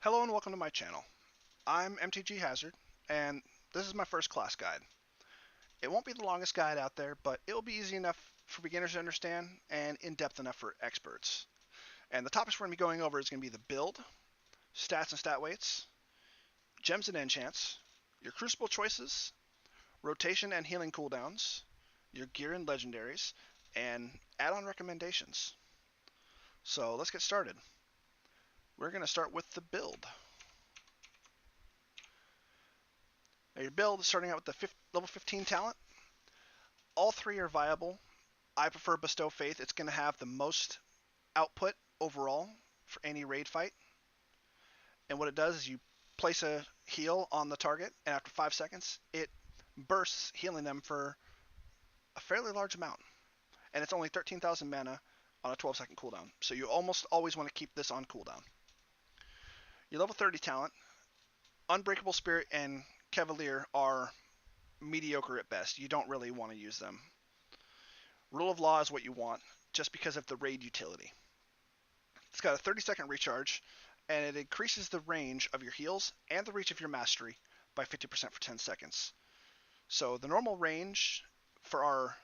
Hello and welcome to my channel. I'm Mtghazzard, and this is my first class guide. It won't be the longest guide out there, but it will be easy enough for beginners to understand and in-depth enough for experts. And the topics we're going to be going over is going to be the build, stats and stat weights, gems and enchants, your crucible choices, rotation and healing cooldowns, your gear and legendaries, and add-on recommendations. So let's get started. We're going to start with the build. Now your build is starting out with the level 15 talent. All three are viable. I prefer Bestow Faith. It's going to have the most output overall for any raid fight. And what it does is you place a heal on the target, and after 5 seconds, it bursts, healing them for a fairly large amount. And it's only 13,000 mana on a 12-second cooldown. So you almost always want to keep this on cooldown. Your level 30 talent, Unbreakable Spirit and Cavalier are mediocre at best. You don't really want to use them. Rule of Law is what you want, just because of the raid utility. It's got a 30-second recharge, and it increases the range of your heals and the reach of your mastery by 50% for 10 seconds. So the normal range for our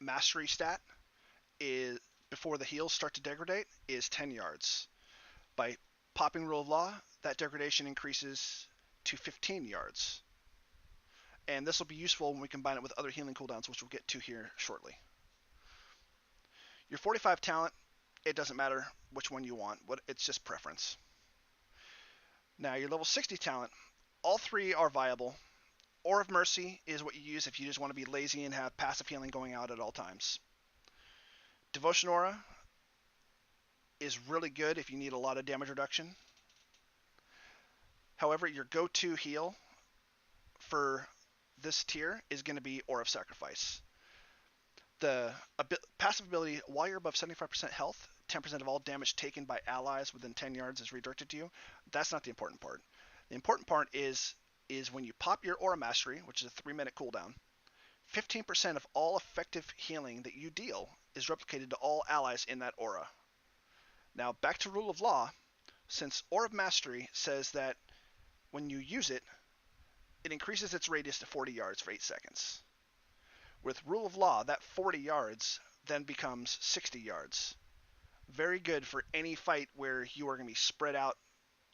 mastery stat is, before the heals start to degrade, is 10 yards. By popping Rule of Law, that degradation increases to 15 yards. And this will be useful when we combine it with other healing cooldowns, which we'll get to here shortly. Your 45 talent, it doesn't matter which one you want, it's just preference. Now your level 60 talent, all three are viable. Aura of Mercy is what you use if you just want to be lazy and have passive healing going out at all times. Devotion Aura is really good if you need a lot of damage reduction. However, your go-to heal for this tier is going to be Aura of Sacrifice. The passive ability, while you're above 75% health, 10% of all damage taken by allies within 10 yards is redirected to you. That's not the important part. The important part is when you pop your Aura Mastery, which is a 3-minute cooldown, 15% of all effective healing that you deal is replicated to all allies in that aura. Now back to Rule of Law, since Aura of Mastery says that when you use it, it increases its radius to 40 yards for 8 seconds. With Rule of Law, that 40 yards then becomes 60 yards. Very good for any fight where you are going to be spread out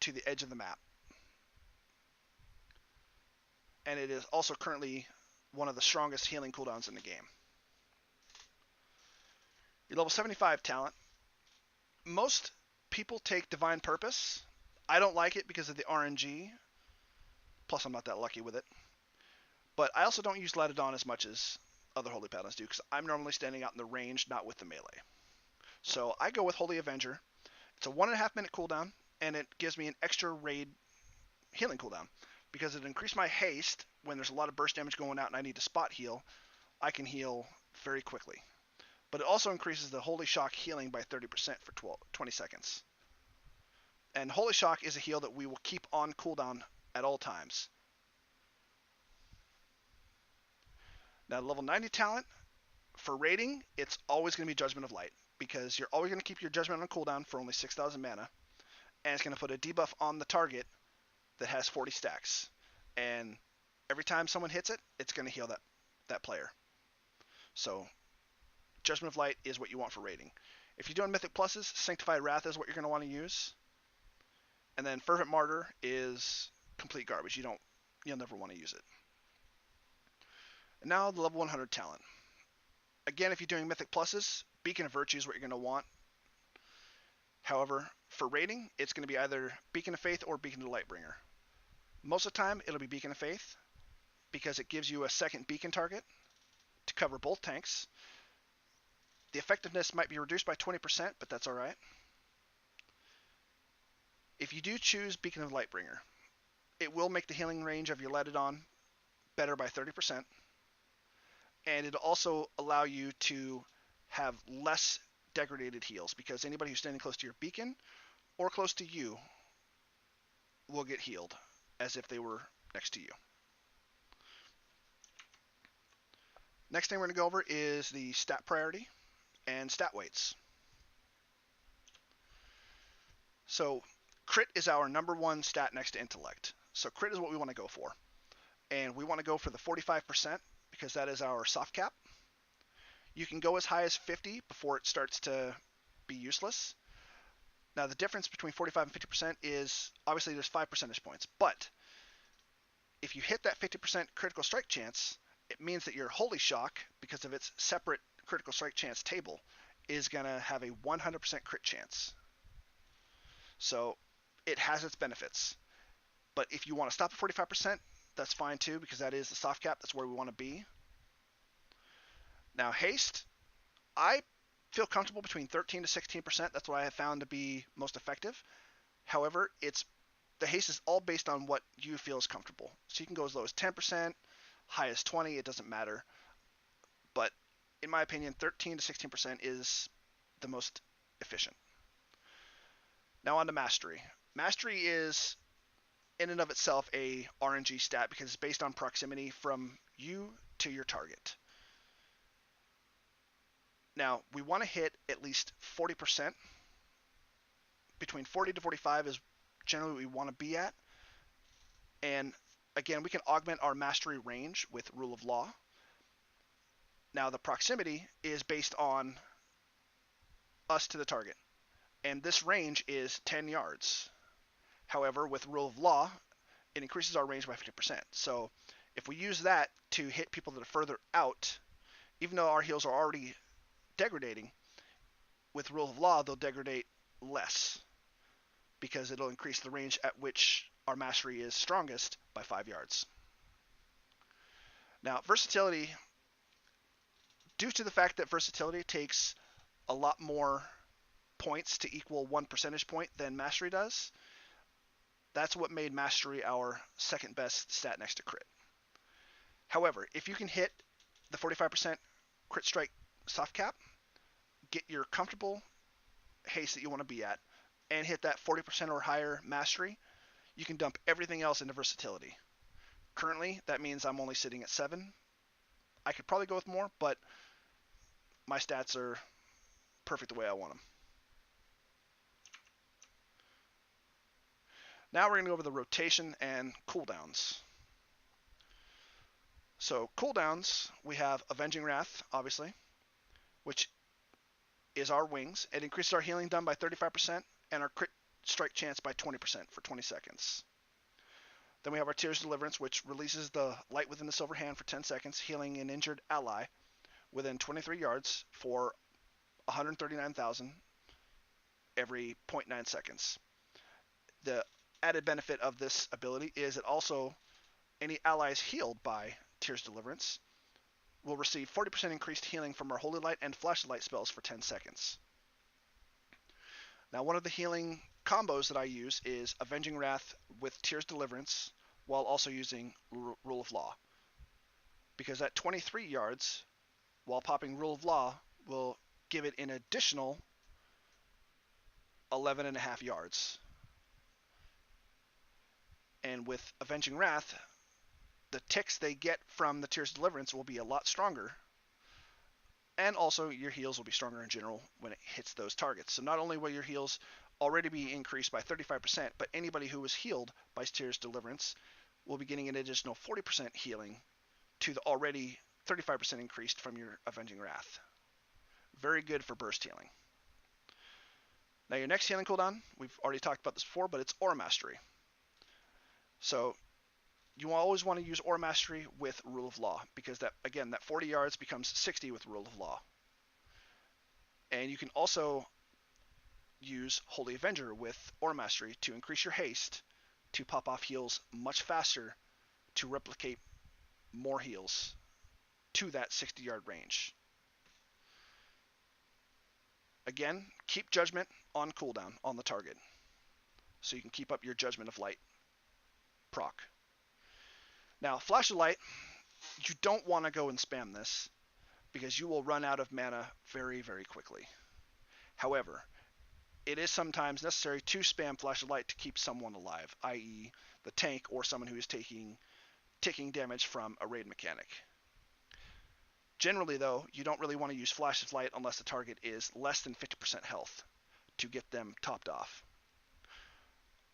to the edge of the map. And it is also currently one of the strongest healing cooldowns in the game. Your level 75 talent. Most people take Divine Purpose. I don't like it because of the RNG. Plus, I'm not that lucky with it. But I also don't use Latidon as much as other Holy Paladins do, because I'm normally standing out in the range, not with the melee. So I go with Holy Avenger. It's a 1.5 minute cooldown, and it gives me an extra raid healing cooldown. Because it increased my haste when there's a lot of burst damage going out and I need to spot heal, I can heal very quickly. But it also increases the Holy Shock healing by 30% for 20 seconds. And Holy Shock is a heal that we will keep on cooldown at all times. Now, level 90 talent, for raiding, it's always going to be Judgment of Light, because you're always going to keep your Judgment on cooldown for only 6,000 mana, and it's going to put a debuff on the target that has 40 stacks. And every time someone hits it, it's going to heal that player. So, Judgment of Light is what you want for raiding. If you're doing Mythic Pluses, Sanctified Wrath is what you're going to want to use. And then Fervent Martyr is complete garbage. You'll never want to use it. And now the level 100 talent. Again, if you're doing Mythic Pluses, Beacon of Virtue is what you're going to want. However, for raiding, it's going to be either Beacon of Faith or Beacon of Lightbringer. Most of the time, it'll be Beacon of Faith, because it gives you a second beacon target to cover both tanks. The effectiveness might be reduced by 20%, but that's alright. If you do choose Beacon of Lightbringer, it will make the healing range of your Latidon better by 30%. And it'll also allow you to have less degraded heals, because anybody who's standing close to your beacon or close to you will get healed as if they were next to you. Next thing we're going to go over is the stat priority and stat weights. So crit is our number one stat next to intellect. So crit is what we want to go for. And we want to go for the 45% because that is our soft cap. You can go as high as 50 before it starts to be useless. Now the difference between 45 and 50% is obviously there's 5 percentage points, but if you hit that 50% critical strike chance, it means that your Holy Shock, because of its separate critical strike chance table, is going to have a 100% crit chance. So it has its benefits. But if you want to stop at 45%, that's fine too, because that is the soft cap. That's where we want to be. Now haste, I feel comfortable between 13 to 16%. That's what I have found to be most effective. However, the haste is all based on what you feel is comfortable. So you can go as low as 10%, high as 20, it doesn't matter. But in my opinion, 13 to 16% is the most efficient. Now on to mastery. Mastery is in and of itself a RNG stat because it's based on proximity from you to your target. Now, we want to hit at least 40%. Between 40 to 45 is generally what we want to be at. And again, we can augment our mastery range with rule of law. Now, the proximity is based on us to the target. And this range is 10 yards. However, with rule of law, it increases our range by 50%. So if we use that to hit people that are further out, even though our heals are already degrading, with rule of law, they'll degrade less because it'll increase the range at which our mastery is strongest by 5 yards. Now, versatility, due to the fact that versatility takes a lot more points to equal 1 percentage point than mastery does, that's what made mastery our second best stat next to crit. However, if you can hit the 45% crit strike soft cap, get your comfortable haste that you want to be at, and hit that 40% or higher mastery, you can dump everything else into versatility. Currently, that means I'm only sitting at 7. I could probably go with more, but my stats are perfect the way I want them. Now we're going to go over the rotation and cooldowns. So cooldowns, we have Avenging Wrath, obviously, which is our wings. It increases our healing done by 35% and our crit strike chance by 20% for 20 seconds. Then we have our Tears of Deliverance, which releases the light within the silver hand for 10 seconds, healing an injured ally within 23 yards for 139,000 every 0.9 seconds. The added benefit of this ability is it also, any allies healed by Tears of Deliverance will receive 40% increased healing from our Holy Light and Flashlight spells for 10 seconds. Now, one of the healing combos that I use is Avenging Wrath with Tears Deliverance while also using Rule of Law. Because at 23 yards, while popping Rule of Law will give it an additional 11.5 yards. And with Avenging Wrath, the ticks they get from the Tears of Deliverance will be a lot stronger. And also, your heals will be stronger in general when it hits those targets. So not only will your heals already be increased by 35%, but anybody who was healed by Tears of Deliverance will be getting an additional 40% healing to the already 35% increased from your Avenging Wrath. Very good for burst healing. Now your next healing cooldown, we've already talked about this before, but it's Aura Mastery. So you always want to use Aura Mastery with Rule of Law, because that, again, that 40 yards becomes 60 with Rule of Law. And you can also use Holy Avenger with Aura Mastery to increase your haste to pop off heals much faster to replicate more heals to that 60-yard range. Again, keep Judgment on cooldown on the target, so you can keep up your Judgment of Light proc. Now, Flash of Light, you don't want to go and spam this, because you will run out of mana very, very quickly. However, it is sometimes necessary to spam Flash of Light to keep someone alive, i.e. the tank or someone who is taking damage from a raid mechanic. Generally, though, you don't really want to use Flash of Light unless the target is less than 50% health to get them topped off.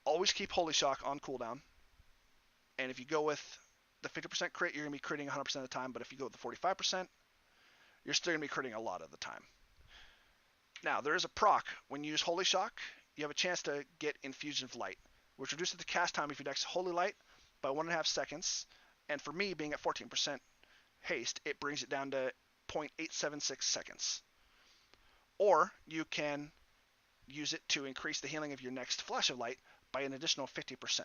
Always keep Holy Shock on cooldown. And if you go with the 50% crit, you're going to be critting 100% of the time. But if you go with the 45%, you're still going to be critting a lot of the time. Now, there is a proc. When you use Holy Shock, you have a chance to get Infusion of Light, which reduces the cast time if you next Holy Light by 1.5 seconds. And for me, being at 14% haste, it brings it down to 0.876 seconds. Or you can use it to increase the healing of your next Flash of Light by an additional 50%.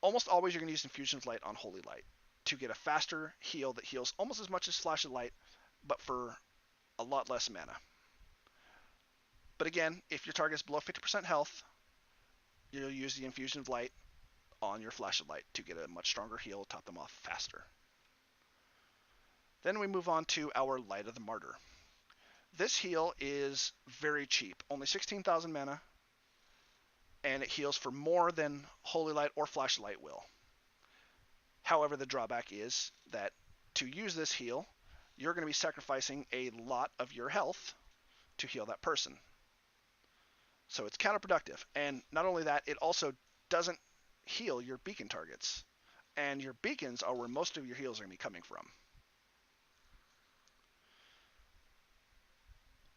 Almost always you're going to use Infusion of Light on Holy Light to get a faster heal that heals almost as much as Flash of Light, but for a lot less mana. But again, if your target is below 50% health, you'll use the Infusion of Light on your Flash of Light to get a much stronger heal, top them off faster. Then we move on to our Light of the Martyr. This heal is very cheap, only 16,000 mana, and it heals for more than Holy Light or Flash of Light will. However, the drawback is that to use this heal, you're going to be sacrificing a lot of your health to heal that person. So it's counterproductive. And not only that, it also doesn't heal your beacon targets. And your beacons are where most of your heals are going to be coming from.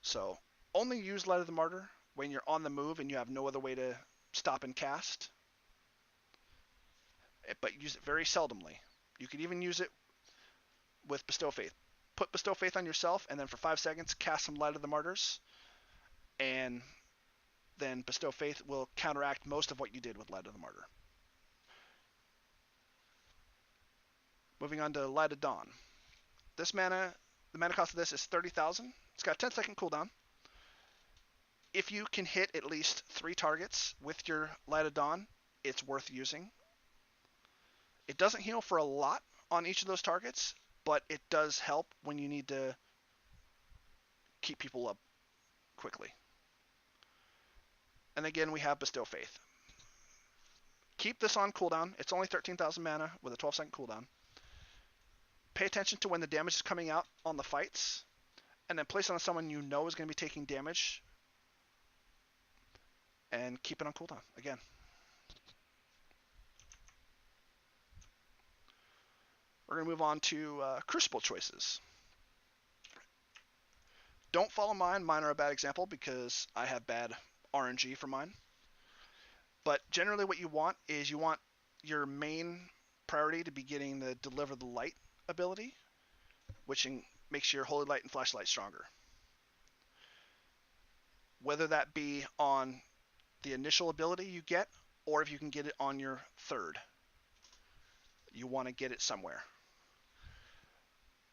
So only use Light of the Martyr when you're on the move and you have no other way to stop and cast. But use it very seldomly. You could even use it with Bestow Faith. Put Bestow Faith on yourself, and then for 5 seconds, cast some Light of the Martyrs, and then Bestow Faith will counteract most of what you did with Light of the Martyr. Moving on to Light of Dawn. This mana, the mana cost of this is 30,000. It's got a 10-second cooldown. If you can hit at least 3 targets with your Light of Dawn, it's worth using. It doesn't heal for a lot on each of those targets, but it does help when you need to keep people up quickly. And again, we have Bestow Faith. Keep this on cooldown. It's only 13,000 mana with a 12-second cooldown. Pay attention to when the damage is coming out on the fights, and then place it on someone you know is going to be taking damage, and keep it on cooldown again. We're going to move on to Crucible choices. Don't follow mine. Mine are a bad example because I have bad RNG for mine. But generally what you want is you want your main priority to be getting the Deliver the Light ability, which makes your Holy Light and Flashlight stronger. Whether that be on the initial ability you get, or if you can get it on your third. You want to get it somewhere.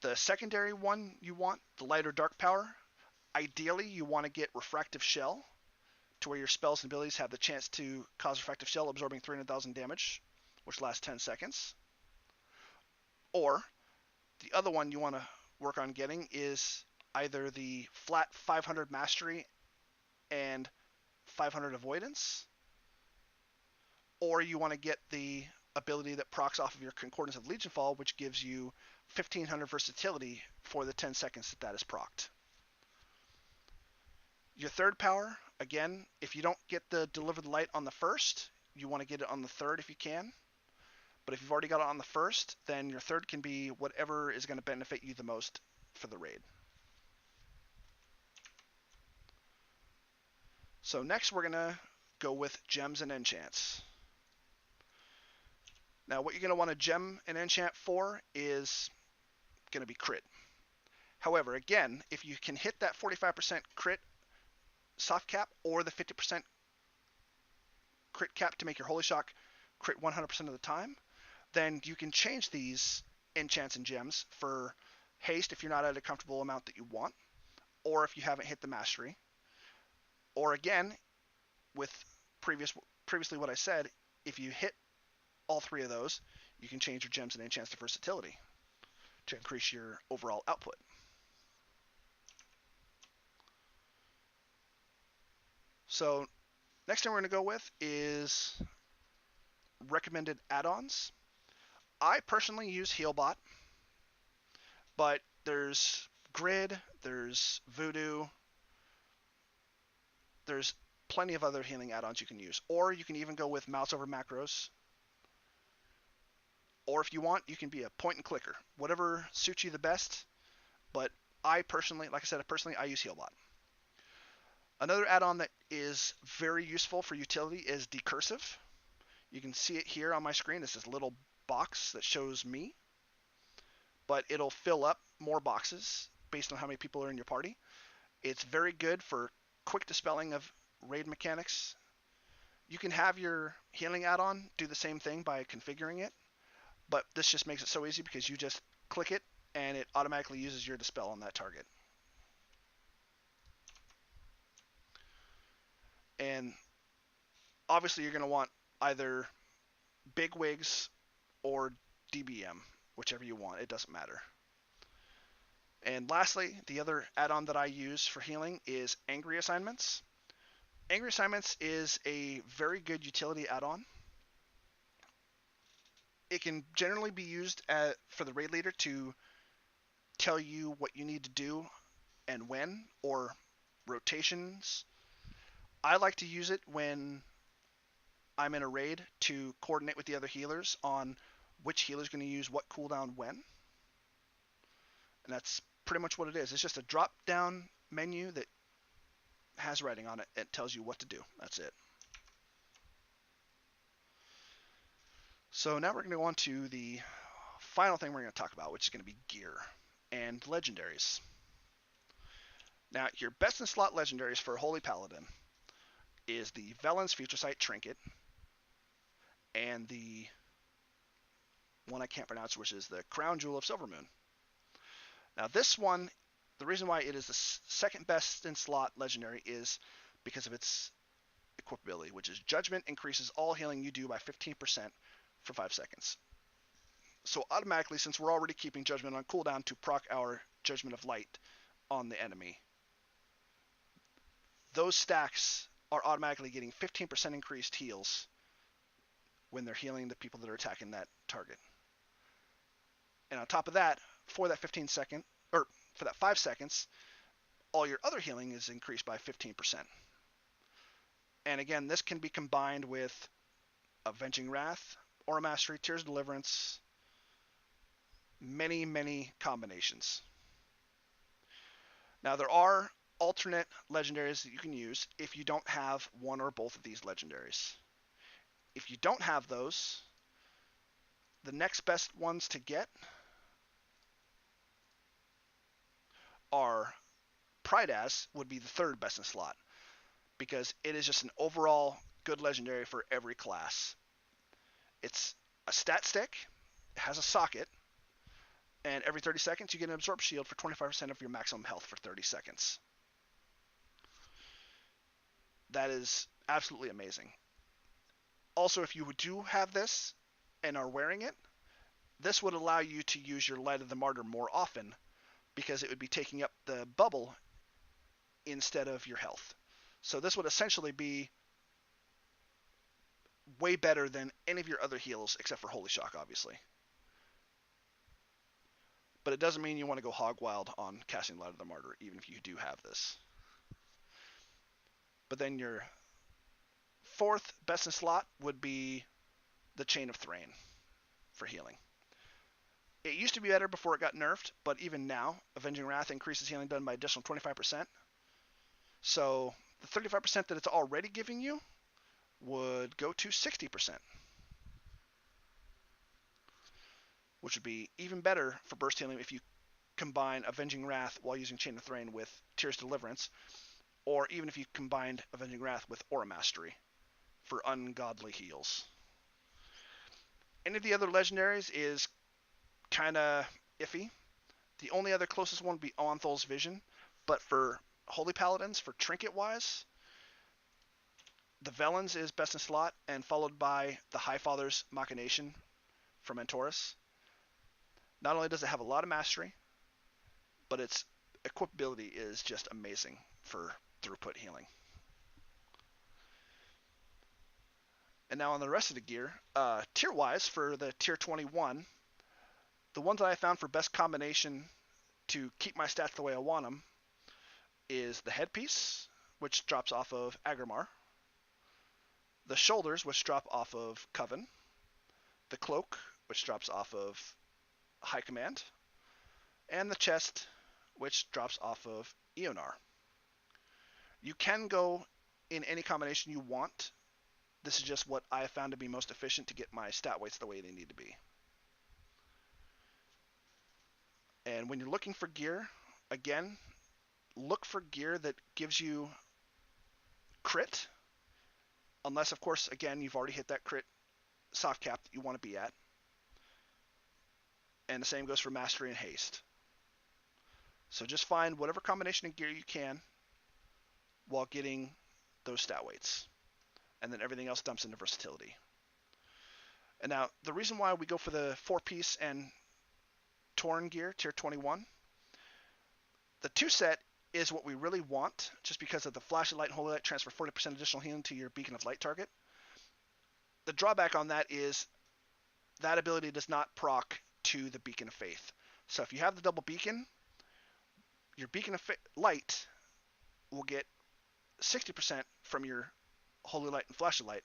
The secondary one you want, the Light or Dark Power, ideally you want to get Refractive Shell, to where your spells and abilities have the chance to cause Refractive Shell, absorbing 300,000 damage, which lasts 10 seconds. Or, the other one you want to work on getting is either the flat 500 Mastery and 500 Avoidance, or you want to get the ability that procs off of your Concordance of Legion Fall, which gives you 1500 versatility for the 10 seconds that is procced. Your third power, again, if you don't get the Deliver the Light on the first, you want to get it on the third if you can. But if you've already got it on the first, then your third can be whatever is going to benefit you the most for the raid. So next we're going to go with gems and enchants. Now what you're going to want to gem and enchant for is going to be crit. However, again, if you can hit that 45% crit soft cap or the 50% crit cap to make your Holy Shock crit 100% of the time, then you can change these enchants and gems for haste if you're not at a comfortable amount that you want, or if you haven't hit the mastery. Or again, with previously what I said, if you hit all 3 of those, you can change your gems and enchants to versatility to increase your overall output. So next thing we're going to go with is recommended add-ons. I personally use Healbot, but there's Grid, there's Voodoo, there's plenty of other healing add-ons you can use. Or you can even go with mouse over macros. Or if you want, you can be a point and clicker. Whatever suits you the best. But I personally, like I said, I use Healbot. Another add-on that is very useful for utility is Decursive. You can see it here on my screen. It's this little box that shows me, but it'll fill up more boxes based on how many people are in your party. It's very good for quick dispelling of raid mechanics. You can have your healing add-on do the same thing by configuring it, but this just makes it so easy because you just click it and it automatically uses your dispel on that target. And obviously you're going to want either big wigs or DBM, whichever you want, it doesn't matter. And lastly, the other add-on that I use for healing is Angry Assignments. Angry Assignments is a very good utility add-on. It can generally be used for the raid leader to tell you what you need to do and when, or rotations. I like to use it when I'm in a raid to coordinate with the other healers on which healer is going to use what cooldown when. And that's pretty much what it is. It's just a drop-down menu that has writing on it. It tells you what to do. That's it. So now we're going to go on to the final thing we're going to talk about, which is going to be gear and legendaries. Now, your best in slot legendaries for Holy Paladin is the Velen's Future Sight Trinket and the one I can't pronounce, which is the Crown Jewel of Silvermoon. Now, this one, the reason why it is the second best in slot legendary is because of its equipability, which is Judgment increases all healing you do by 15% for 5 seconds. So automatically, since we're already keeping Judgment on cooldown to proc our Judgment of Light on the enemy, those stacks are automatically getting 15% increased heals when they're healing the people that are attacking that target. And on top of that, for that 5 seconds, all your other healing is increased by 15%. And again, this can be combined with Avenging Wrath, Aura Mastery, Tears of Deliverance, many, many combinations. Now, there are alternate legendaries that you can use if you don't have one or both of these legendaries. If you don't have those, the next best ones to get are Pridaz would be the third best in slot, because it is just an overall good legendary for every class. It's a stat stick, it has a socket, and every 30 seconds you get an absorb shield for 25% of your maximum health for 30 seconds. That is absolutely amazing. Also, if you do have this and are wearing it, this would allow you to use your Light of the Martyr more often, because it would be taking up the bubble instead of your health. So this would essentially be way better than any of your other heals, except for Holy Shock, obviously. But it doesn't mean you want to go hog wild on casting Light of the Martyr, even if you do have this. But then your fourth best in slot would be the Chain of Thrain for healing. It used to be better before it got nerfed, but even now, Avenging Wrath increases healing done by additional 25%. So the 35% that it's already giving you would go to 60%, which would be even better for burst healing if you combine Avenging Wrath while using Chain of Thrain with Tears of Deliverance, or even if you combined Avenging Wrath with Aura Mastery for ungodly heals. Any of the other legendaries is kind of iffy. The only other closest one would be Onthol's Vision, but for Holy Paladins, for trinket-wise, the Velen's is best in slot, and followed by the Highfather's Machination from Mentorus. Not only does it have a lot of mastery, but its equipability is just amazing for throughput healing. And now on the rest of the gear, tier-wise, for the tier 21, the ones that I found for best combination to keep my stats the way I want them is the headpiece, which drops off of Agrimar. the shoulders, which drop off of Coven, the cloak, which drops off of High Command, and the chest, which drops off of Eonar. You can go in any combination you want. This is just what I have found to be most efficient to get my stat weights the way they need to be. And when you're looking for gear, again, look for gear that gives you crit, unless, of course, again, you've already hit that crit soft cap that you want to be at. And the same goes for mastery and haste. So just find whatever combination of gear you can while getting those stat weights. And then everything else dumps into versatility. And now, the reason why we go for the 4-piece and Tauren gear, tier 21, the 2 set is what we really want, just because of the Flash of Light and Holy Light transfer 40% additional healing to your Beacon of Light target. The drawback on that is that ability does not proc to the Beacon of Faith. So if you have the double beacon, your Beacon of Light will get 60% from your Holy Light and Flash of Light,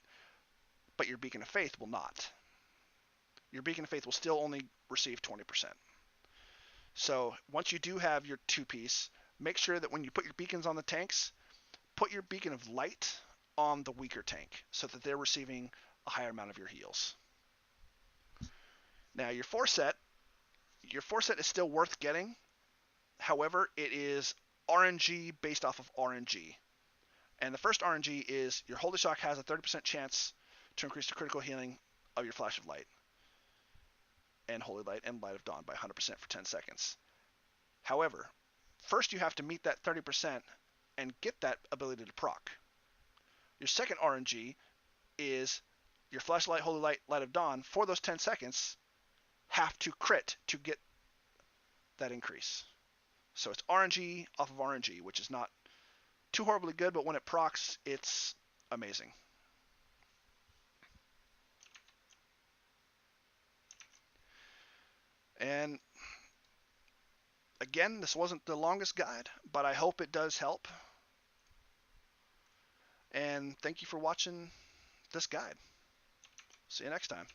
but your Beacon of Faith will not. Your Beacon of Faith will still only receive 20%. So once you do have your 2-piece, make sure that when you put your beacons on the tanks, put your Beacon of Light on the weaker tank so that they're receiving a higher amount of your heals. Now your 4 set is still worth getting. However, it is RNG based off of RNG. And the first RNG is your Holy Shock has a 30% chance to increase the critical healing of your Flash of Light and Holy Light and Light of Dawn by 100% for 10 seconds. However, first you have to meet that 30% and get that ability to proc. Your second RNG is your Flashlight, Holy Light, Light of Dawn for those 10 seconds have to crit to get that increase. So it's RNG off of RNG, which is not too horribly good, but when it procs, it's amazing. And again, this wasn't the longest guide, but I hope it does help. And thank you for watching this guide. See you next time.